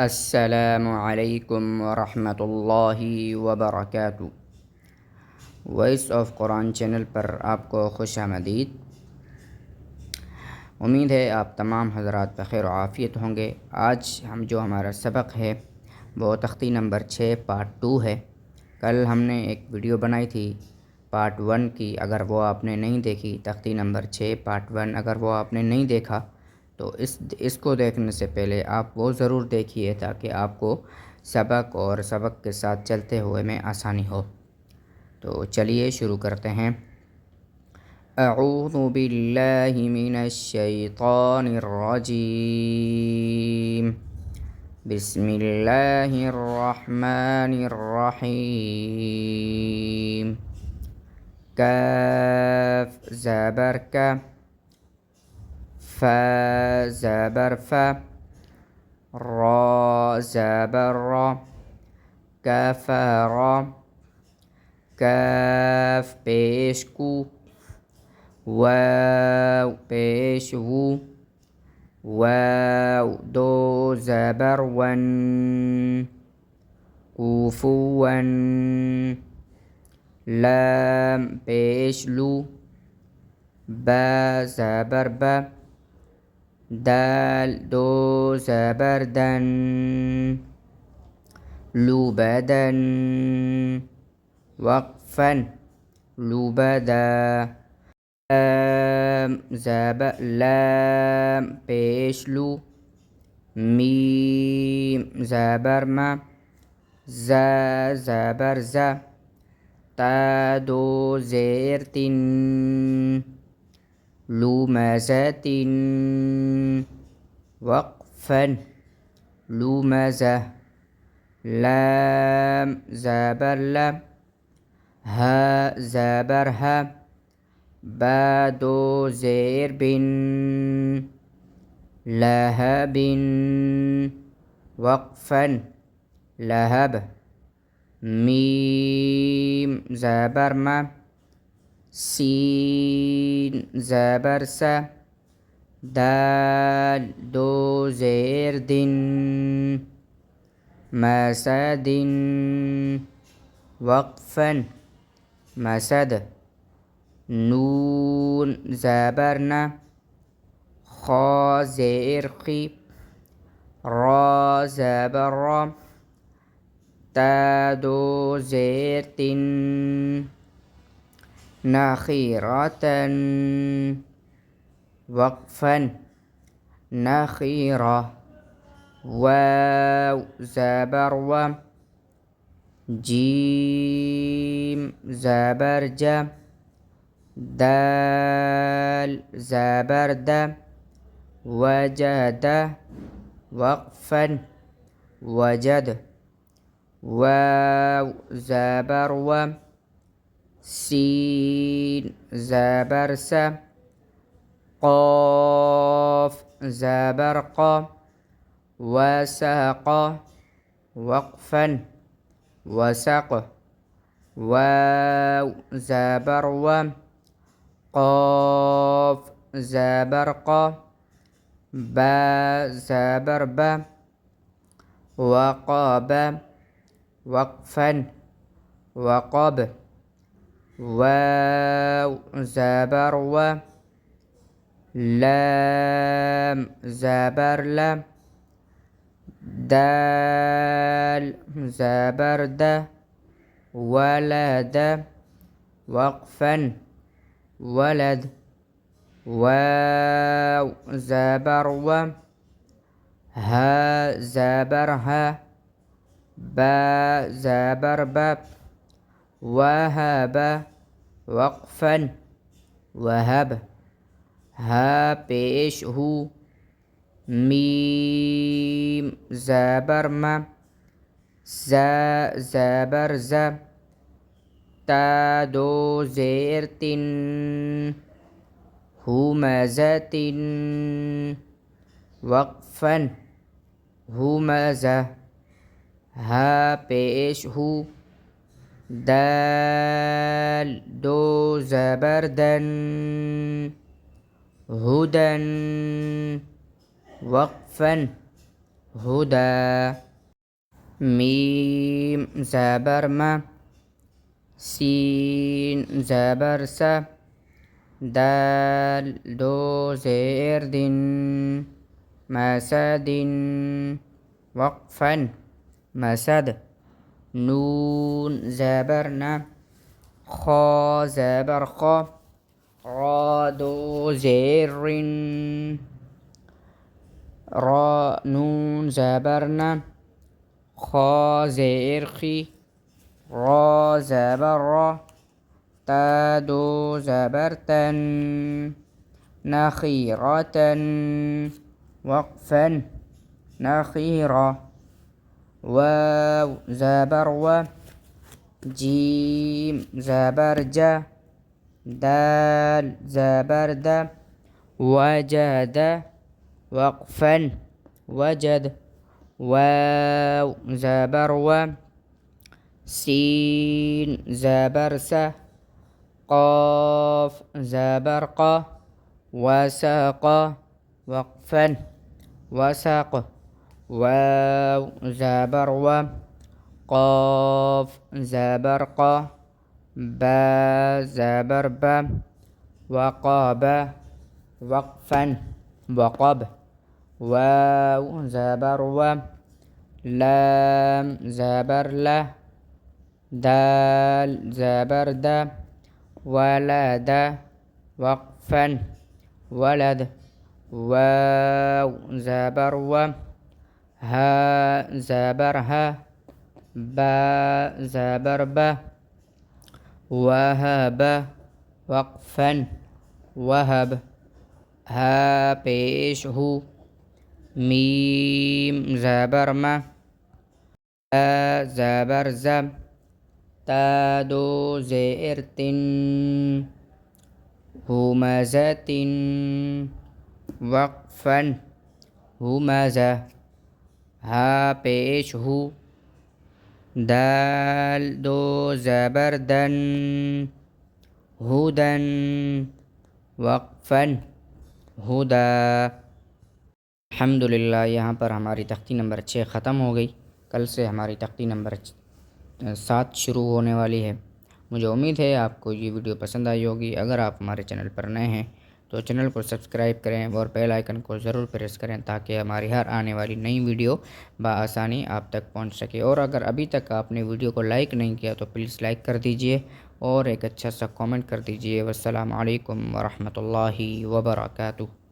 अस्सलामु अलैकुम वरहमतुल्लाहि वबरकातुहू। वॉइस ऑफ कुरान चैनल पर आपको खुश आमदीद। उम्मीद है आप तमाम हज़रात बख़ैर आफ़ियत होंगे। आज हमारा सबक है वो तख्ती नंबर 6 पार्ट 2 है। कल हमने एक वीडियो बनाई थी पार्ट 1 की। अगर वो आपने नहीं देखी, तख्ती नंबर 6 पार्ट 1, अगर वो आपने नहीं देखा तो इसको देखने से पहले आप वो ज़रूर देखिए ताकि आपको सबक और सबक के साथ चलते हुए में आसानी हो। तो चलिए शुरू करते हैं। अऊज़ु बिल्लाहि मिनश शैतानिर रजीम। बिस्मिल्लाहिर रहमानिर रहीम। काफ ज़बर का, फ़ा ज़बर फ़ा, را ज़बर را, कफ़रा, काफ पेश कू, वाव पेश वू, वाव दो ज़बर वन, कुफुवन, लाम पेश लू, बा ज़बर बा, दाल दो ज़बर दन, लुबदन, वक़फ़न लुबदा, लाम ज़बर लाम पेश लू, मीम ज़बर मा, ज़ा ज़बर ज़ा, ता दो ज़ेर तिन, लुमज़तिन, वक़फ़न लुमज़ह, लाम ज़बर ला, हा ज़बर हा, बा दो ज़ेर बिन, लहबिन, वक़फ़न लहब, मीम ज़बर मा, सीन ज़बर सा, दाल दो ज़ेर दिन, मसदिन, वक़फ़न मसद, नून ज़बर ना, खा ज़ेर खी, रा ज़बर रा, ता दो ज़ेर तिन, नखीरतन, वक़फ़न नखीरा, वाव ज़बर वा, जीम ज़बर जा, दाल ज़बर दा, वजद वक़फ़न वजद, वाव ज़बर वा, सीन ज़बर सा, क़ाफ ज़बर क़ा, वसक़ वक़फ़न वसक़, वाव ज़बर वा, क़ाफ ज़बर क़ा, बा ज़बर बा, वक़ब वक़फ़न वक़ब, वाव ज़बर वा, लाम ज़बर ला, दाल ज़बर दा, वलद वक़फ़न वलद, वाव ज़बर वा, हा ज़बर हा, बा ज़बर बा, वहब वक़फ़न वहब, हा पेश हू, मीम ज़बर मा, ज़ा ज़बर ज़ा, ता दो ज़ेर तिन, हुमज़तिन, वक़फ़न हुमज़ह, हा पेश हू, दाल दो ज़बर दन, हुदन, वक़फ़न هدى. ميم زبر ما، سين زبر س، دال دو زير دن، مسد وقفا مسد. نون زبرنا، خا زبر خا، را دو زير را. نون زبرنا، خا زير خي، را زبر را. تا دو زبر تن، نخيرة وقفا نخيرة. واو زبر و، جيم زبر جا، دال زبر دا، وجد وقفا وجد. واو زبر و، سين زبر س، قاف زبر قا، وساق وقفا وساق. واو زبر و، قاف زبر قا، با زبر با، وقاب وقفا وقب. واو زبر و، لام زبر لا، دال زبر دا، ولد وقفا ولد. واو زبر و، ها زبر ها، با زبر با، وهب وقفا وهب. ها پیش هو، ميم زبر ما، تا زبر زم، تا دو زئر تن، همزة وقفا همزة. ها پیش هو، دال دو زبر دن، هدى वक्फ़न हुदा। अल्हम्दुलिल्लाह, यहाँ पर हमारी तख्ती नंबर 6 ख़त्म हो गई। कल से हमारी तख्ती नंबर 7 शुरू होने वाली है। मुझे उम्मीद है आपको ये वीडियो पसंद आई होगी। अगर आप हमारे चैनल पर नए हैं तो चैनल को सब्सक्राइब करें और बेल आइकन को ज़रूर प्रेस करें ताकि हमारी हर आने वाली नई वीडियो बआसानी आप तक पहुंच सके। और अगर अभी तक आपने वीडियो को लाइक नहीं किया तो प्लीज़ लाइक कर दीजिए और एक अच्छा सा कमेंट कर दीजिए। वस्सलामु अलैकुम वरहमतुल्लाहि वबरकातुहू।